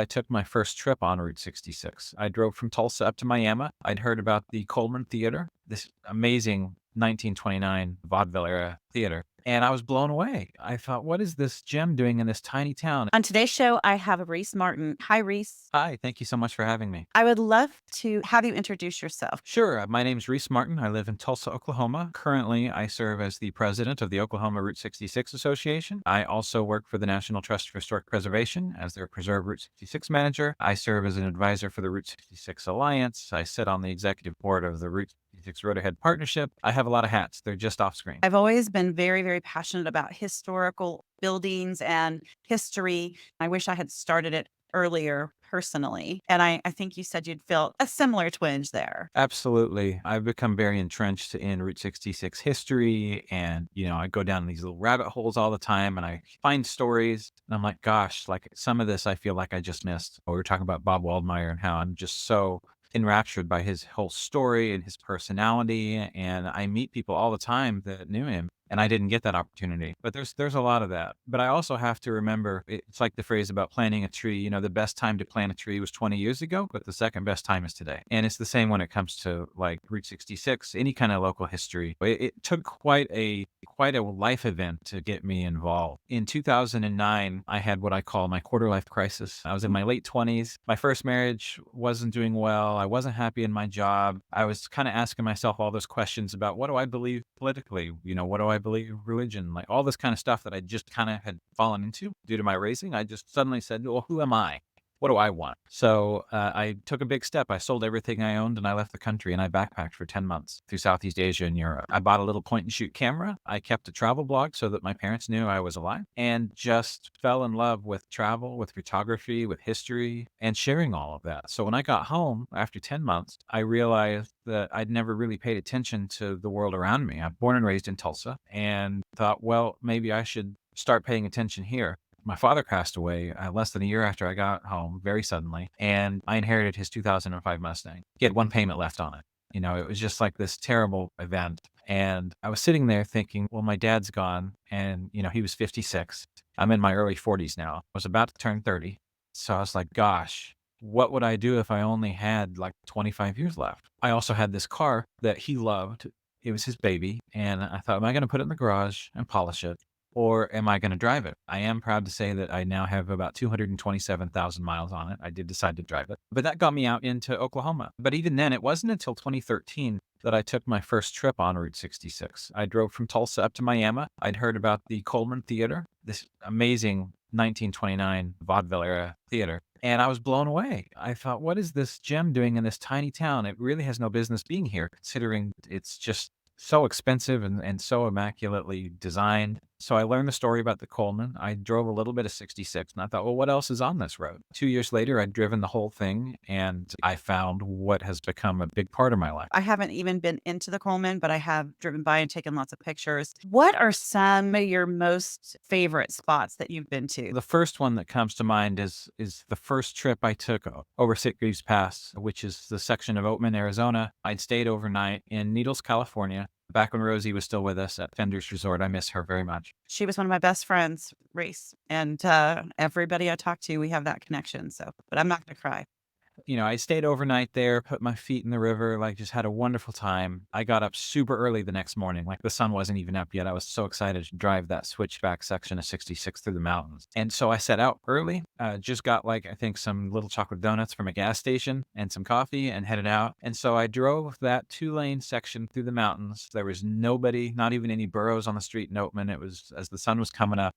I took my first trip on Route 66. I drove from Tulsa up to Miami. I'd heard about the Coleman Theater, this amazing 1929 vaudeville era theater, and I was blown away. I thought, what is this gem doing in this tiny town? On today's show, I have Rhys Martin. Hi, Rhys. Hi, thank you so much for having me. I would love to have you introduce yourself. Sure. My name's Rhys Martin. I live in Tulsa, Oklahoma. Currently, I serve as the president of the Oklahoma Route 66 Association. I also work for the National Trust for Historic Preservation as their Preserve Route 66 manager. I serve as an advisor for the Route 66 Alliance. I sit on the executive board of the Route 66 Road Ahead Partnership. I have a lot of hats. They're just off screen. I've always been very, very passionate about historical buildings and history. I wish I had started it earlier personally. And I think you said you'd felt a similar twinge there. Absolutely. I've become very entrenched in Route 66 history. And, I go down these little rabbit holes all the time and I find stories. And I'm like, gosh, like some of this I feel like I just missed. We were talking about Bob Waldmeyer and how I'm just so enraptured by his whole story and his personality. And I meet people all the time that knew him. And I didn't get that opportunity. But there's a lot of that. But I also have to remember it's like the phrase about planting a tree. The best time to plant a tree was 20 years ago, but the second best time is today. And it's the same when it comes to like Route 66, any kind of local history. It took quite a life event to get me involved. In 2009, I had what I call my quarter life crisis. I was in my late 20s. My first marriage wasn't doing well. I wasn't happy in my job. I was kind of asking myself all those questions about what do I believe politically? What do I believe religion? Like all this kind of stuff that I just kind of had fallen into due to my raising. I just suddenly said, well, who am I? What do I want? So I took a big step. I sold everything I owned and I left the country and I backpacked for 10 months through Southeast Asia and Europe. I bought a little point and shoot camera. I kept a travel blog so that my parents knew I was alive and just fell in love with travel, with photography, with history and sharing all of that. So when I got home after 10 months, I realized that I'd never really paid attention to the world around me. I'm born and raised in Tulsa and thought, well, maybe I should start paying attention here. My father passed away less than a year after I got home, very suddenly, and I inherited his 2005 Mustang. He had one payment left on it. It was just like this terrible event. And I was sitting there thinking, well, my dad's gone and, he was 56. I'm in my early 40s now. I was about to turn 30. So I was like, gosh, what would I do if I only had like 25 years left? I also had this car that he loved. It was his baby. And I thought, am I going to put it in the garage and polish it? Or am I going to drive it? I am proud to say that I now have about 227,000 miles on it. I did decide to drive it, but that got me out into Oklahoma. But even then, it wasn't until 2013 that I took my first trip on Route 66. I drove from Tulsa up to Miami. I'd heard about the Coleman Theater, this amazing 1929 vaudeville era theater. And I was blown away. I thought, what is this gem doing in this tiny town? It really has no business being here, considering it's just so expensive and so immaculately designed. So I learned the story about the Coleman. I drove a little bit of 66 and I thought, well, what else is on this road? 2 years later, I'd driven the whole thing and I found what has become a big part of my life. I haven't even been into the Coleman, but I have driven by and taken lots of pictures. What are some of your most favorite spots that you've been to? The first one that comes to mind is the first trip I took over Sitgreaves Pass, which is the section of Oatman, Arizona. I'd stayed overnight in Needles, California. Back when Rosie was still with us at Fender's Resort. I miss her very much. She was one of my best friends, Reese. And everybody I talk to, we have that connection. So, but I'm not going to cry. I stayed overnight there, put my feet in the river, like just had a wonderful time. I got up super early the next morning, like the sun wasn't even up yet. I was so excited to drive that switchback section of 66 through the mountains. And so I set out early, just got like, I think some little chocolate donuts from a gas station and some coffee and headed out. And so I drove that 2-lane section through the mountains. There was nobody, not even any burros on the street in Oatman. It was as the sun was coming up.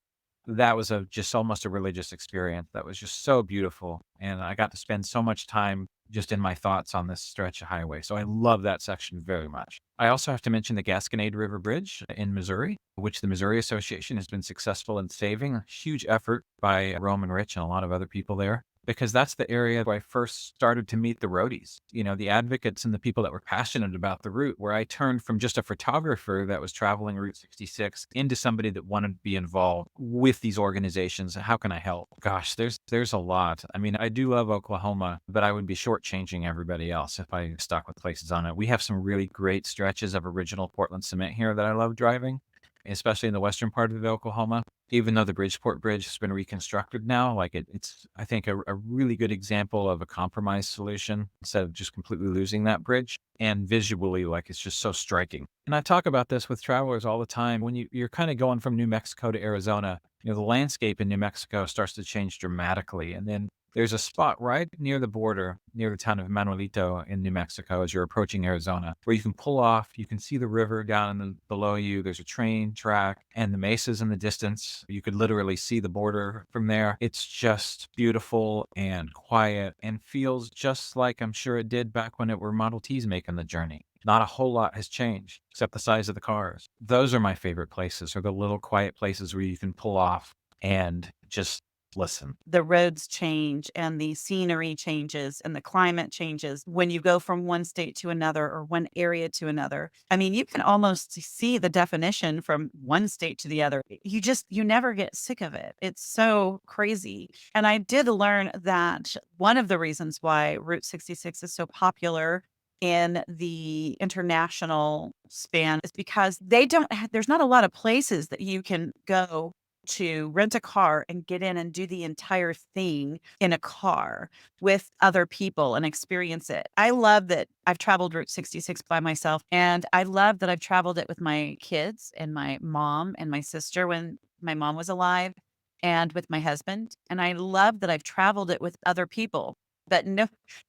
That was just almost a religious experience. That was just so beautiful, and I got to spend so much time just in my thoughts on this stretch of highway, so I love that section very much. I also have to mention the Gasconade River Bridge in Missouri, which the Missouri Association has been successful in saving. A huge effort by Roman Rich and a lot of other people there. Because that's the area where I first started to meet the roadies, the advocates and the people that were passionate about the route, where I turned from just a photographer that was traveling Route 66 into somebody that wanted to be involved with these organizations. How can I help? Gosh, there's a lot. I mean, I do love Oklahoma, but I would be shortchanging everybody else if I stuck with places on it. We have some really great stretches of original Portland cement here that I love driving. especially in the western part of Oklahoma. Even though the Bridgeport Bridge has been reconstructed now, like it's, I think, a really good example of a compromise solution instead of just completely losing that bridge. And visually, like it's just so striking. And I talk about this with travelers all the time. When you're kind of going from New Mexico to Arizona, the landscape in New Mexico starts to change dramatically. And then there's a spot right near the border, near the town of Manuelito in New Mexico, as you're approaching Arizona, where you can pull off. You can see the river down below you. There's a train track and the mesas in the distance. You could literally see the border from there. It's just beautiful and quiet and feels just like I'm sure it did back when it were Model Ts making the journey. Not a whole lot has changed except the size of the cars. Those are my favorite places, are the little quiet places where you can pull off and just listen. The roads change and the scenery changes and the climate changes when you go from one state to another or one area to another. I mean, you can almost see the definition from one state to the other. You never get sick of it. It's so crazy. And I did learn that one of the reasons why Route 66 is so popular in the international span is because there's not a lot of places that you can go to rent a car and get in and do the entire thing in a car with other people and experience it. I love that I've traveled Route 66 by myself, and I love that I've traveled it with my kids and my mom and my sister when my mom was alive, and with my husband. And I love that I've traveled it with other people. But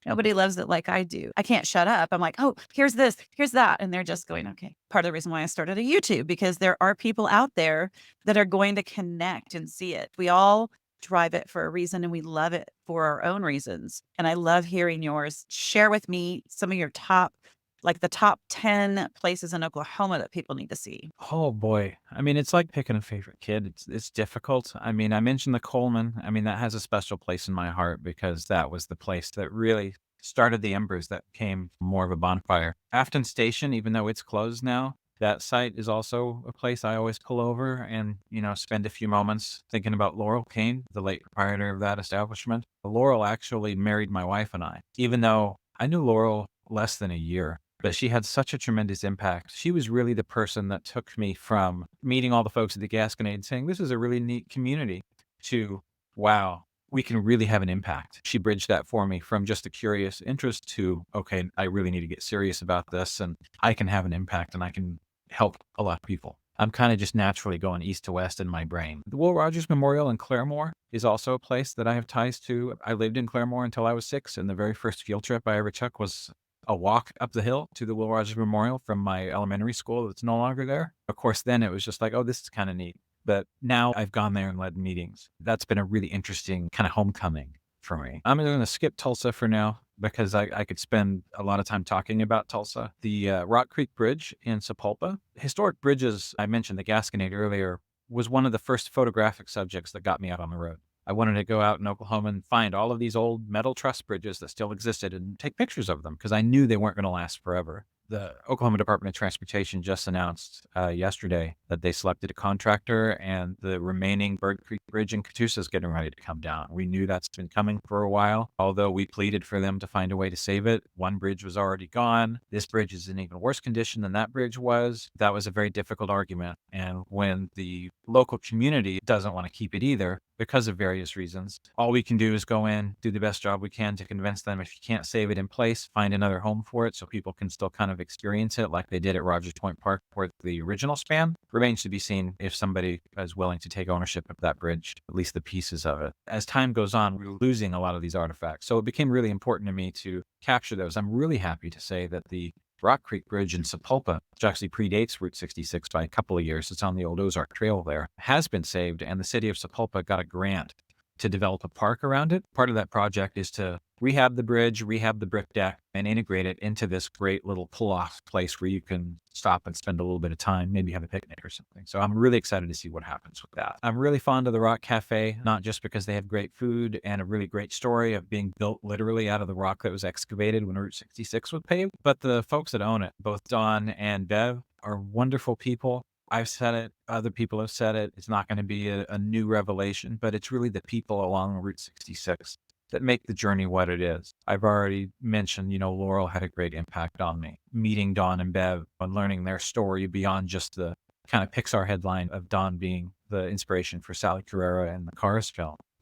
nobody loves it like I do. I can't shut up. I'm like, oh, here's this, here's that. And they're just going, okay. Part of the reason why I started a YouTube, because there are people out there that are going to connect and see it. We all drive it for a reason and we love it for our own reasons. And I love hearing yours. Share with me some of your the top 10 places in Oklahoma that people need to see. Oh boy. I mean, it's like picking a favorite kid. It's difficult. I mean, I mentioned the Coleman. I mean, that has a special place in my heart because that was the place that really started the embers that became more of a bonfire. Afton Station, even though it's closed now, that site is also a place I always pull over and, spend a few moments thinking about Laurel Kane, the late proprietor of that establishment. Laurel actually married my wife and I, even though I knew Laurel less than a year. But she had such a tremendous impact. She was really the person that took me from meeting all the folks at the Gasconade and saying, this is a really neat community, to, wow, we can really have an impact. She bridged that for me from just a curious interest to, okay, I really need to get serious about this and I can have an impact and I can help a lot of people. I'm kind of just naturally going east to west in my brain. The Will Rogers Memorial in Claremore is also a place that I have ties to. I lived in Claremore until I was 6, and the very first field trip I ever took was a walk up the hill to the Will Rogers Memorial from my elementary school that's no longer there. Of course, then it was just like, oh, this is kind of neat. But now I've gone there and led meetings. That's been a really interesting kind of homecoming for me. I'm going to skip Tulsa for now because I could spend a lot of time talking about Tulsa. The Rock Creek Bridge in Sapulpa. Historic bridges, I mentioned the Gasconade earlier, was one of the first photographic subjects that got me out on the road. I wanted to go out in Oklahoma and find all of these old metal truss bridges that still existed and take pictures of them because I knew they weren't going to last forever. The Oklahoma Department of Transportation just announced yesterday that they selected a contractor and the remaining Bird Creek Bridge in Catoosa is getting ready to come down. We knew that's been coming for a while, although we pleaded for them to find a way to save it. One bridge was already gone. This bridge is in even worse condition than that bridge was. That was a very difficult argument. And when the local community doesn't want to keep it either, because of various reasons, all we can do is go in, do the best job we can to convince them if you can't save it in place, find another home for it so people can still kind of experience it like they did at Rogers Point Park where the original span. Remains to be seen if somebody is willing to take ownership of that bridge, at least the pieces of it. As time goes on, we're losing a lot of these artifacts. So it became really important to me to capture those. I'm really happy to say that the Rock Creek Bridge in Sapulpa, which actually predates Route 66 by a couple of years, it's on the old Ozark Trail there, has been saved, and the city of Sapulpa got a grant to develop a park around it. Part of that project is to rehab the bridge, rehab the brick deck, and integrate it into this great little pull-off place where you can stop and spend a little bit of time, maybe have a picnic or something. So I'm really excited to see what happens with that. I'm really fond of the Rock Cafe, not just because they have great food and a really great story of being built literally out of the rock that was excavated when Route 66 was paved, but the folks that own it, both Don and Bev, are wonderful people. I've said it, other people have said it. It's not going to be a new revelation, but it's really the people along Route 66 that make the journey what it is. I've already mentioned, Laurel had a great impact on me. Meeting Don and Bev and learning their story beyond just the kind of Pixar headline of Dawn being the inspiration for Sally Carrera and the Cars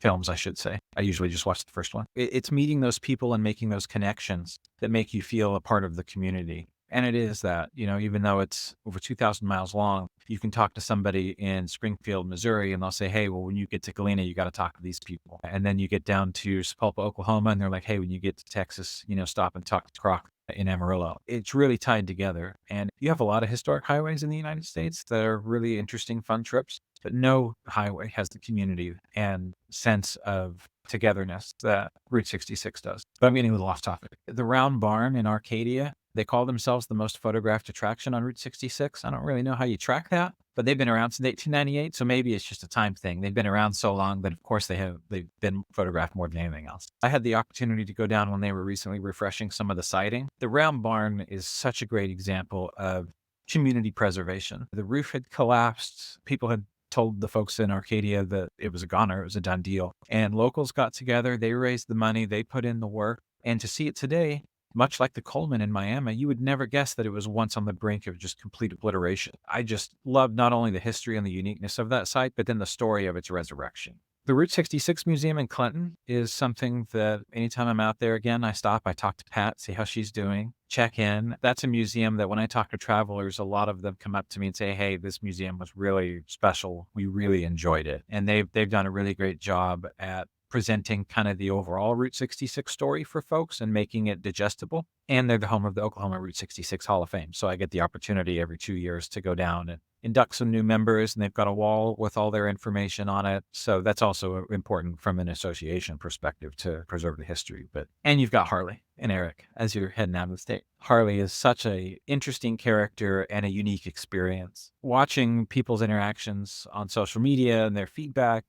films, I should say. I usually just watch the first one. It's meeting those people and making those connections that make you feel a part of the community. And it is that, even though it's over 2,000 miles long, you can talk to somebody in Springfield, Missouri, and they'll say, hey, well, when you get to Galena, you got to talk to these people. And then you get down to Sapulpa, Oklahoma, and they're like, hey, when you get to Texas, stop and talk to Croc in Amarillo. It's really tied together. And you have a lot of historic highways in the United States that are really interesting, fun trips, but no highway has the community and sense of togetherness that Route 66 does. But I'm getting a little off topic. The Round Barn in Arcadia, they call themselves the most photographed attraction on Route 66. I don't really know how you track that, but they've been around since 1898. So maybe it's just a time thing. They've been around so long that of course they've been photographed more than anything else. I had the opportunity to go down when they were recently refreshing some of the siding. The Round Barn is such a great example of community preservation. The roof had collapsed. People had told the folks in Arcadia that it was a goner, it was a done deal. And locals got together, they raised the money, they put in the work. And to see it today, much like the Coleman in Miami, you would never guess that it was once on the brink of just complete obliteration. I just love not only the history and the uniqueness of that site, but then the story of its resurrection. The Route 66 Museum in Clinton is something that anytime I'm out there again, I stop, I talk to Pat, see how she's doing, check in. That's a museum that when I talk to travelers, a lot of them come up to me and say, hey, this museum was really special. We really enjoyed it. And they've done a really great job at presenting kind of the overall Route 66 story for folks and making it digestible. And they're the home of the Oklahoma Route 66 Hall of Fame. So I get the opportunity every 2 years to go down and induct some new members, and they've got a wall with all their information on it. So that's also important from an association perspective to preserve the history. And you've got Harley and Eric as you're heading out of the state. Harley is such a interesting character and a unique experience. Watching people's interactions on social media and their feedback,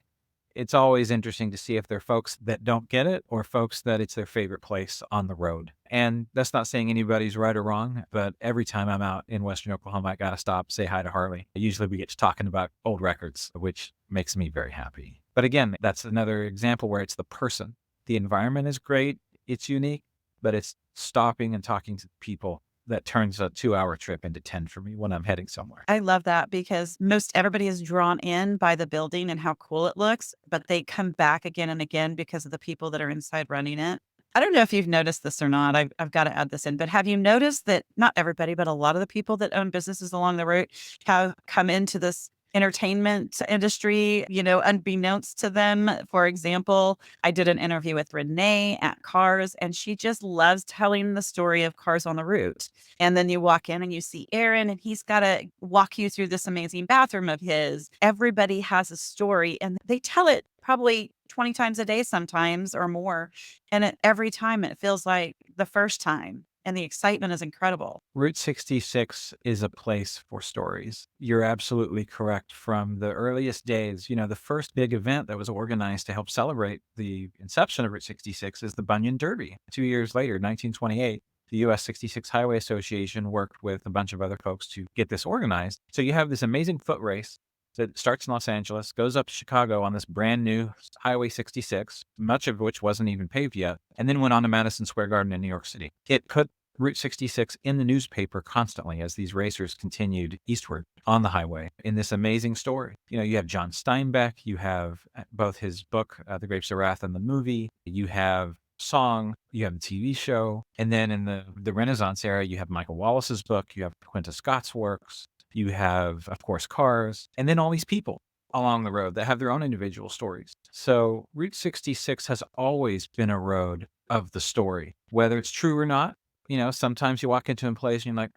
it's always interesting to see if they're folks that don't get it or folks that it's their favorite place on the road. And that's not saying anybody's right or wrong, but every time I'm out in Western Oklahoma, I got to stop, say hi to Harley. Usually we get to talking about old records, which makes me very happy. But again, that's another example where it's the person. The environment is great, it's unique, but it's stopping and talking to people that turns a 2-hour trip into 10 for me when I'm heading somewhere. I love that because most everybody is drawn in by the building and how cool it looks, but they come back again and again because of the people that are inside running it. I don't know if you've noticed this or not. I've got to add this in, but have you noticed that not everybody, but a lot of the people that own businesses along the route have come into this entertainment industry, unbeknownst to them? For example, I did an interview with Renee at Cars, and she just loves telling the story of Cars on the Route. And then you walk in and you see Aaron, and he's got to walk you through this amazing bathroom of his. Everybody has a story, and they tell it probably 20 times a day sometimes or more. And every time it feels like the first time. And the excitement is incredible. Route 66 is a place for stories. You're absolutely correct. From the earliest days, the first big event that was organized to help celebrate the inception of Route 66 is the Bunyan Derby. 2 years later, 1928, the US 66 Highway Association worked with a bunch of other folks to get this organized. So you have this amazing foot race that starts in Los Angeles, goes up to Chicago on this brand new Highway 66, much of which wasn't even paved yet, and then went on to Madison Square Garden in New York City. It put Route 66 in the newspaper constantly as these racers continued eastward on the highway in this amazing story. You have John Steinbeck, you have both his book, The Grapes of Wrath, and the movie, you have song, you have the TV show, and then in the Renaissance era, you have Michael Wallace's book, you have Quinta Scott's works, you have, of course, Cars, and then all these people along the road that have their own individual stories. So Route 66 has always been a road of the story, whether it's true or not. Sometimes you walk into a place and you're like,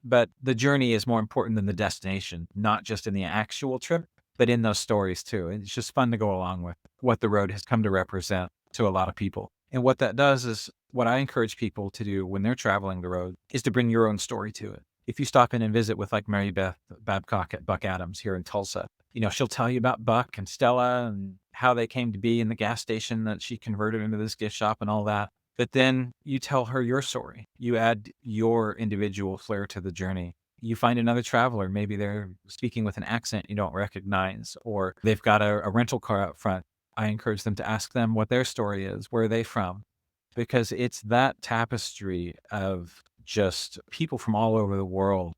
but the journey is more important than the destination, not just in the actual trip, but in those stories too. And it's just fun to go along with what the road has come to represent to a lot of people. And what that does is what I encourage people to do when they're traveling the road is to bring your own story to it. If you stop in and visit with like Mary Beth Babcock at Buck Adams here in Tulsa, she'll tell you about Buck and Stella and how they came to be in the gas station that she converted into this gift shop and all that. But then you tell her your story. You add your individual flair to the journey. You find another traveler. Maybe they're speaking with an accent you don't recognize, or they've got a rental car out front. I encourage them to ask them what their story is. Where are they from? Because it's that tapestry of just people from all over the world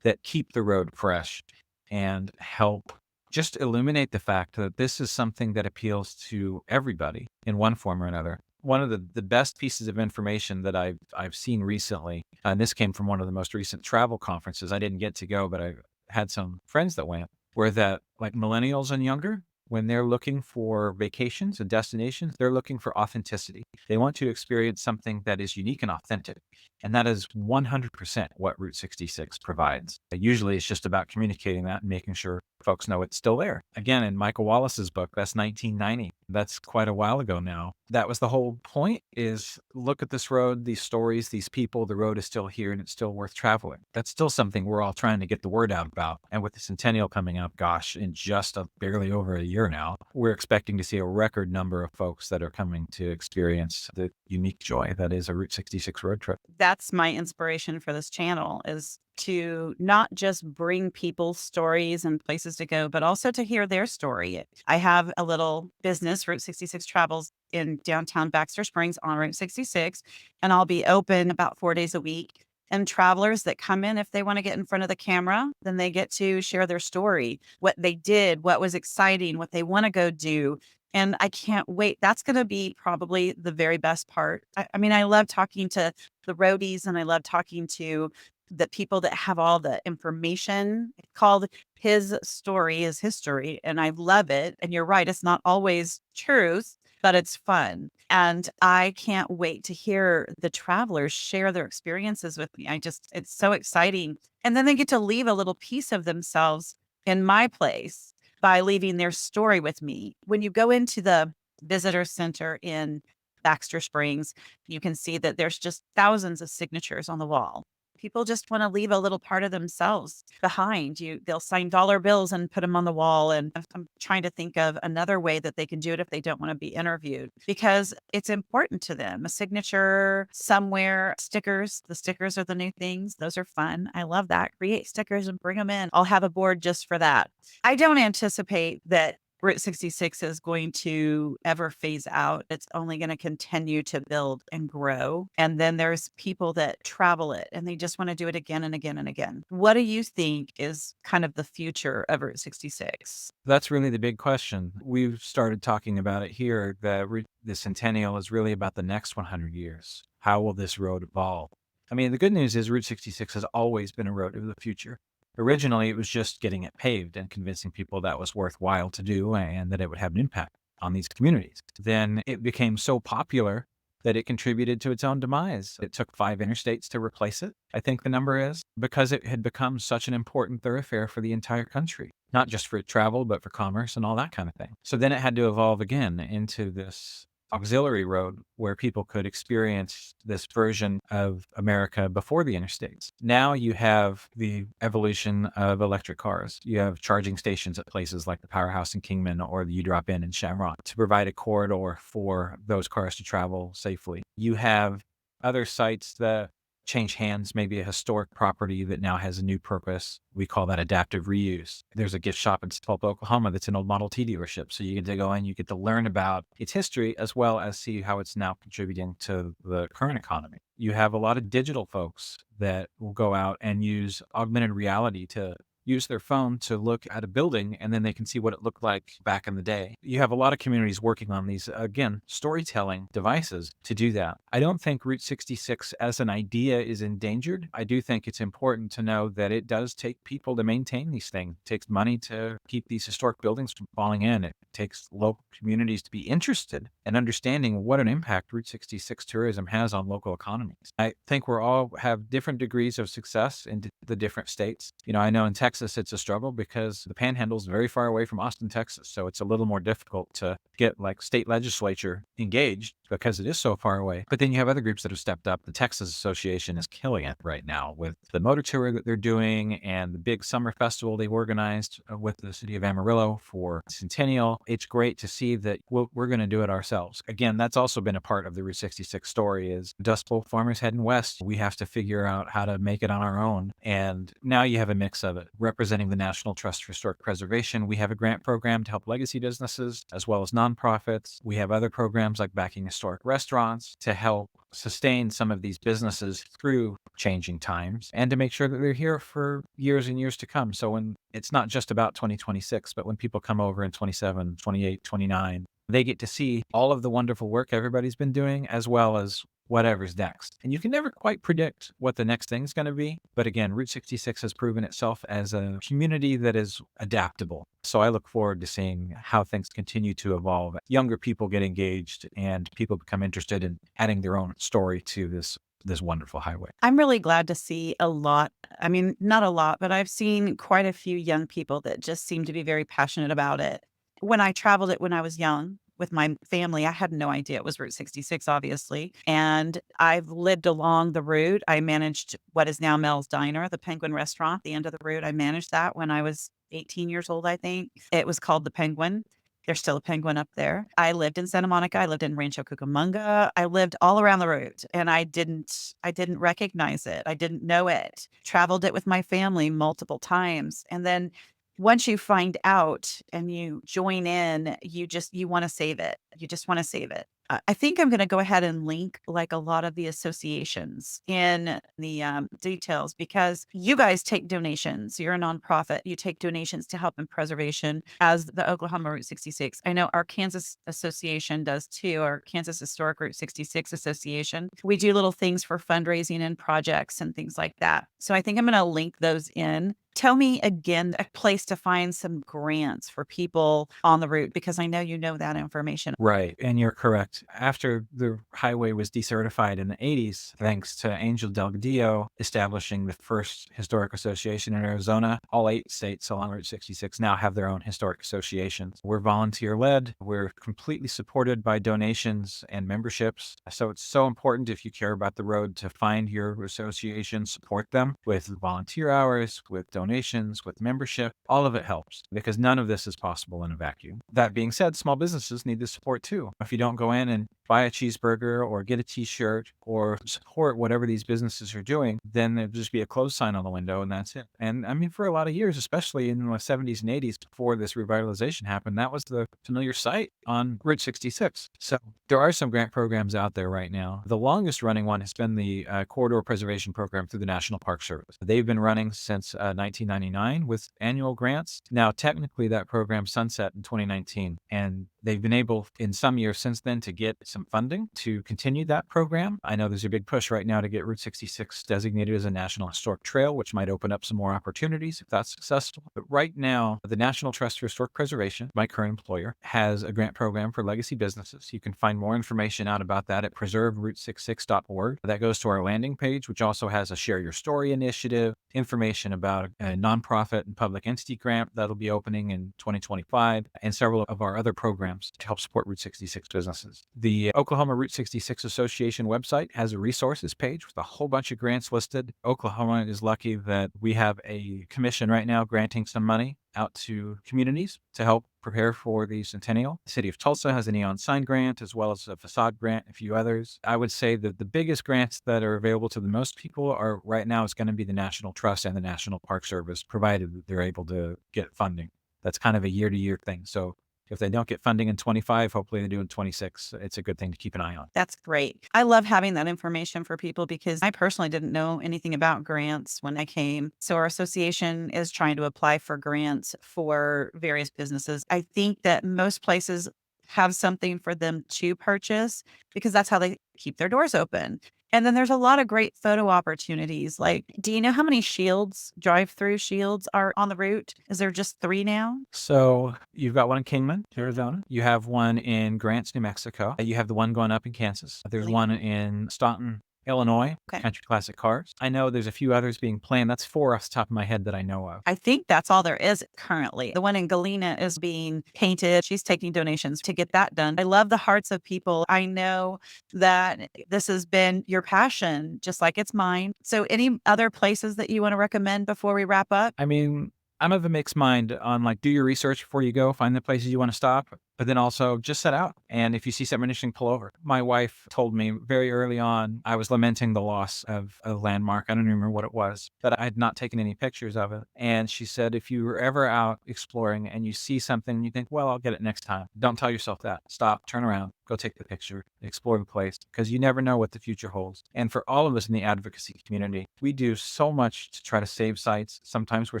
that keep the road fresh and help just illuminate the fact that this is something that appeals to everybody in one form or another. One of the best pieces of information that I've seen recently, and this came from one of the most recent travel conferences. I didn't get to go, but I had some friends that went, were that like millennials and younger, when they're looking for vacations and destinations, they're looking for authenticity. They want to experience something that is unique and authentic. And that is 100% what Route 66 provides. Usually it's just about communicating that and making sure folks know it's still there. Again, in Michael Wallace's book, that's 1990. That's quite a while ago now. That was the whole point, is look at this road, these stories, these people, the road is still here and it's still worth traveling. That's still something we're all trying to get the word out about. And with the centennial coming up, gosh, in just barely over a year now, we're expecting to see a record number of folks that are coming to experience the unique joy that is a Route 66 road trip. That's my inspiration for this channel, is to not just bring people stories and places to go, but also to hear their story. I have a little business, Route 66 Travels, in downtown Baxter Springs on Route 66, and I'll be open about 4 days a week. And travelers that come in, if they want to get in front of the camera, then they get to share their story, what they did, what was exciting, what they want to go do. And I can't wait. That's going to be probably the very best part. I mean, I love talking to the roadies and I love talking to the people that have all the information. It's called His Story is History. And I love it. And you're right, it's not always truth, but it's fun. And I can't wait to hear the travelers share their experiences with me. It's so exciting. And then they get to leave a little piece of themselves in my place by leaving their story with me. When you go into the visitor center in Baxter Springs, you can see that there's just thousands of signatures on the wall. People just want to leave a little part of themselves behind. They'll sign dollar bills and put them on the wall. And I'm trying to think of another way that they can do it if they don't want to be interviewed, because it's important to them. A signature somewhere, stickers. The stickers are the new things. Those are fun. I love that. Create stickers and bring them in. I'll have a board just for that. I don't anticipate that Route 66 is going to ever phase out. It's only going to continue to build and grow. And then there's people that travel it and they just want to do it again and again and again. What do you think is kind of the future of Route 66? That's really the big question. We've started talking about it here, that the centennial is really about the next 100 years. How will this road evolve? I mean, the good news is Route 66 has always been a road of the future. Originally, it was just getting it paved and convincing people that was worthwhile to do and that it would have an impact on these communities. Then it became so popular that it contributed to its own demise. It took 5 interstates to replace it, I think the number is, because it had become such an important thoroughfare for the entire country, not just for travel, but for commerce and all that kind of thing. So then it had to evolve again into this auxiliary road where people could experience this version of America before the interstates. Now you have the evolution of electric cars. You have charging stations at places like the Powerhouse in Kingman or the U Drop Inn in Shamrock to provide a corridor for those cars to travel safely. You have other sites that change hands, maybe a historic property that now has a new purpose. We call that adaptive reuse. There's a gift shop in Tulsa, Oklahoma that's an old Model T dealership. So you get to go in, you get to learn about its history as well as see how it's now contributing to the current economy. You have a lot of digital folks that will go out and use augmented reality to use their phone to look at a building and then they can see what it looked like back in the day. You have a lot of communities working on these, again, storytelling devices to do that. I don't think Route 66 as an idea is endangered. I do think it's important to know that it does take people to maintain these things. It takes money to keep these historic buildings from falling in. It takes local communities to be interested in understanding what an impact Route 66 tourism has on local economies. I think we're all have different degrees of success in the different states. I know in Texas, it's a struggle because the Panhandle is very far away from Austin, Texas. So it's a little more difficult to get like state legislature engaged because it is so far away. But then you have other groups that have stepped up. The Texas Association is killing it right now with the motor tour that they're doing and the big summer festival they organized with the city of Amarillo for Centennial. It's great to see that we're going to do it ourselves. Again, that's also been a part of the Route 66 story is Dust Bowl farmers heading west. We have to figure out how to make it on our own. And now you have a mix of it. Representing the National Trust for Historic Preservation, we have a grant program to help legacy businesses as well as nonprofits. We have other programs like backing historic restaurants to help sustain some of these businesses through changing times and to make sure that they're here for years and years to come. So when it's not just about 2026, but when people come over in 27, 28, 29, they get to see all of the wonderful work everybody's been doing as well as whatever's next. And you can never quite predict what the next thing's going to be. But again, Route 66 has proven itself as a community that is adaptable. So I look forward to seeing how things continue to evolve. Younger people get engaged and people become interested in adding their own story to this wonderful highway. I'm really glad to see a lot. I mean, not a lot, but I've seen quite a few young people that just seem to be very passionate about it. When I traveled it when I was young with my family, I had no idea it was Route 66, obviously. And I've lived along the route. I managed what is now Mel's Diner, the Penguin restaurant, the end of the route. I managed that when I was 18 years old, I think. It was called the Penguin. There's still a Penguin up there. I lived in Santa Monica. I lived in Rancho Cucamonga. I lived all around the route and I didn't recognize it. I didn't know it. Traveled it with my family multiple times. And then once you find out and you join in, you want to save it. You just want to save it. I think I'm going to go ahead and link like a lot of the associations in the details because you guys take donations. You're a nonprofit. You take donations to help in preservation as the Oklahoma Route 66. I know our Kansas Association does too, our Kansas Historic Route 66 Association. We do little things for fundraising and projects and things like that. So I think I'm going to link those in. Tell me again a place to find some grants for people on the route because I know you know that information. Right. And you're correct. After the highway was decertified in the 80s, thanks to Angel Delgadillo establishing the first historic association in Arizona, all 8 states along Route 66 now have their own historic associations. We're volunteer led. We're completely supported by donations and memberships. So it's so important if you care about the road to find your association, support them with volunteer hours, with donations, with membership. All of it helps because none of this is possible in a vacuum. That being said, small businesses need the support too. If you don't go in and buy a cheeseburger or get a t-shirt or support whatever these businesses are doing, then there'll just be a close sign on the window and that's it. And I mean, for a lot of years, especially in the 70s and 80s before this revitalization happened, that was the familiar sight on Route 66. So there are some grant programs out there right now. The longest running one has been the Corridor Preservation Program through the National Park Service. They've been running since 1999 with annual grants. Now, technically, that program sunset in 2019, and they've been able in some years since then to get some funding to continue that program. I know there's a big push right now to get Route 66 designated as a National Historic Trail, which might open up some more opportunities if that's successful. But right now, the National Trust for Historic Preservation, my current employer, has a grant program for legacy businesses. You can find more information out about that at preserveroute66.org. That goes to our landing page, which also has a Share Your Story initiative, information about a nonprofit and public entity grant that'll be opening in 2025, and several of our other programs to help support Route 66 businesses. The Oklahoma Route 66 Association website has a resources page with a whole bunch of grants listed. Oklahoma is lucky that we have a commission right now granting some money out to communities to help prepare for the centennial. The city of Tulsa has a neon sign grant as well as a facade grant, a few others. I would say that the biggest grants that are available to the most people are right now is going to be the National Trust and the National Park Service, provided that they're able to get funding. That's kind of a year-to-year thing. So if they don't get funding in 25, hopefully they do in 26. It's a good thing to keep an eye on. That's great. I love having that information for people because I personally didn't know anything about grants when I came. So our association is trying to apply for grants for various businesses. I think that most places have something for them to purchase because that's how they keep their doors open. And then there's a lot of great photo opportunities. Like, do you know how many shields, drive-through shields are on the route? Is there just 3 now? So you've got one in Kingman, Arizona. You have one in Grants, New Mexico. You have the one going up in Kansas. There's Really? one in Staunton, Illinois, Okay. Country Classic Cars. I know there's a few others being planned. That's 4 off the top of my head that I know of. I think that's all there is currently. The one in Galena is being painted. She's taking donations to get that done. I love the hearts of people. I know that this has been your passion, just like it's mine. So, any other places that you want to recommend before we wrap up? I mean, I'm of a mixed mind on like, do your research before you go, find the places you want to stop. but then also just set out. And if you see something interesting, pull over. My wife told me very early on, I was lamenting the loss of a landmark. I don't even remember what it was, but I had not taken any pictures of it. And she said, if you were ever out exploring and you see something and you think, well, I'll get it next time, don't tell yourself that. Stop, turn around, go take the picture, explore the place, because you never know what the future holds. And for all of us in the advocacy community, we do so much to try to save sites. Sometimes we're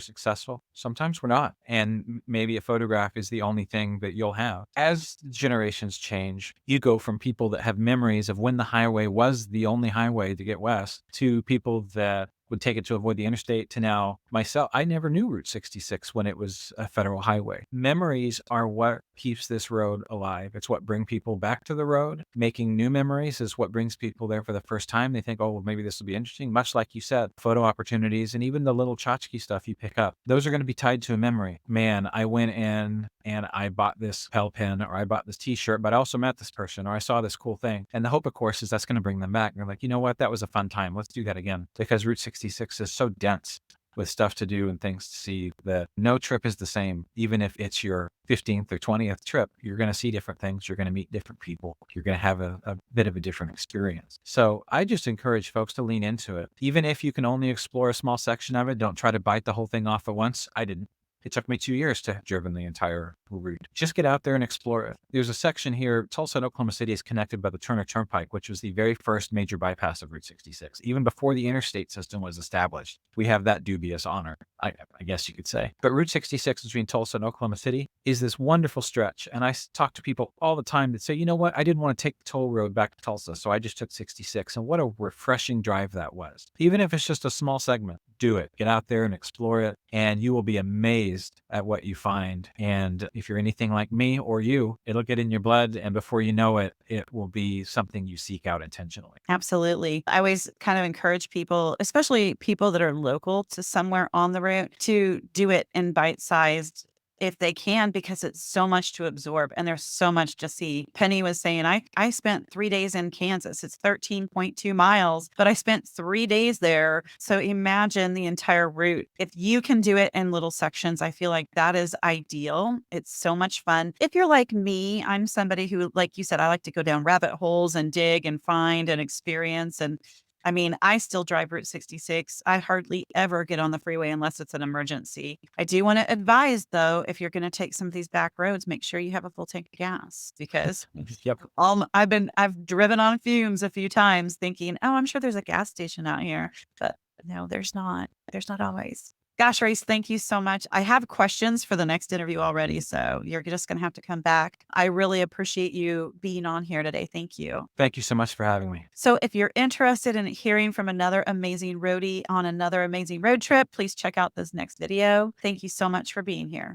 successful, sometimes we're not. And maybe a photograph is the only thing that you'll have. As generations change, you go from people that have memories of when the highway was the only highway to get west to people that would take it to avoid the interstate to now myself. I never knew Route 66 when it was a federal highway. Memories are what keeps this road alive. It's what bring people back to the road. Making new memories is what brings people there for the first time. They think, oh, well, maybe this will be interesting. Much like you said, photo opportunities and even the little tchotchke stuff you pick up, those are going to be tied to a memory. Man, I went in and I bought this Pel pen or I bought this t-shirt, but I also met this person or I saw this cool thing. And the hope, of course, is that's going to bring them back. And they're like, you know what? That was a fun time. Let's do that again. Because Route 66 is so dense with stuff to do and things to see that no trip is the same. Even if it's your 15th or 20th trip, you're going to see different things. You're going to meet different people. You're going to have a bit of a different experience. So I just encourage folks to lean into it. Even if you can only explore a small section of it, don't try to bite the whole thing off at once. I didn't. It took me 2 years to have driven the entire route. Just get out there and explore it. There's a section here, Tulsa and Oklahoma City is connected by the Turner Turnpike, which was the very first major bypass of Route 66. Even before the interstate system was established, we have that dubious honor, I guess you could say. But Route 66 between Tulsa and Oklahoma City is this wonderful stretch. And I talk to people all the time that say, you know what, I didn't want to take the toll road back to Tulsa, so I just took 66. And what a refreshing drive that was. Even if it's just a small segment, do it. Get out there and explore it, and you will be amazed at what you find. And if you're anything like me or you, it'll get in your blood. And before you know it, it will be something you seek out intentionally. Absolutely. I always kind of encourage people, especially people that are local to somewhere on the route, to do it in bite-sized if they can, because it's so much to absorb and there's so much to see. Penny was saying, I spent 3 days in Kansas. It's 13.2 miles, but I spent 3 days there. So imagine the entire route. If you can do it in little sections, I feel like that is ideal. It's so much fun. If you're like me, I'm somebody who, like you said, I like to go down rabbit holes and dig and find and experience. And I mean, I still drive Route 66. I hardly ever get on the freeway unless it's an emergency. I do want to advise, though, if you're going to take some of these back roads, make sure you have a full tank of gas because Yep. I've driven on fumes a few times thinking, oh, I'm sure there's a gas station out here, but no, there's not. There's not always. Gosh, Rhys, thank you so much. I have questions for the next interview already, so you're just going to have to come back. I really appreciate you being on here today. Thank you. Thank you so much for having me. So if you're interested in hearing from another amazing roadie on another amazing road trip, please check out this next video. Thank you so much for being here.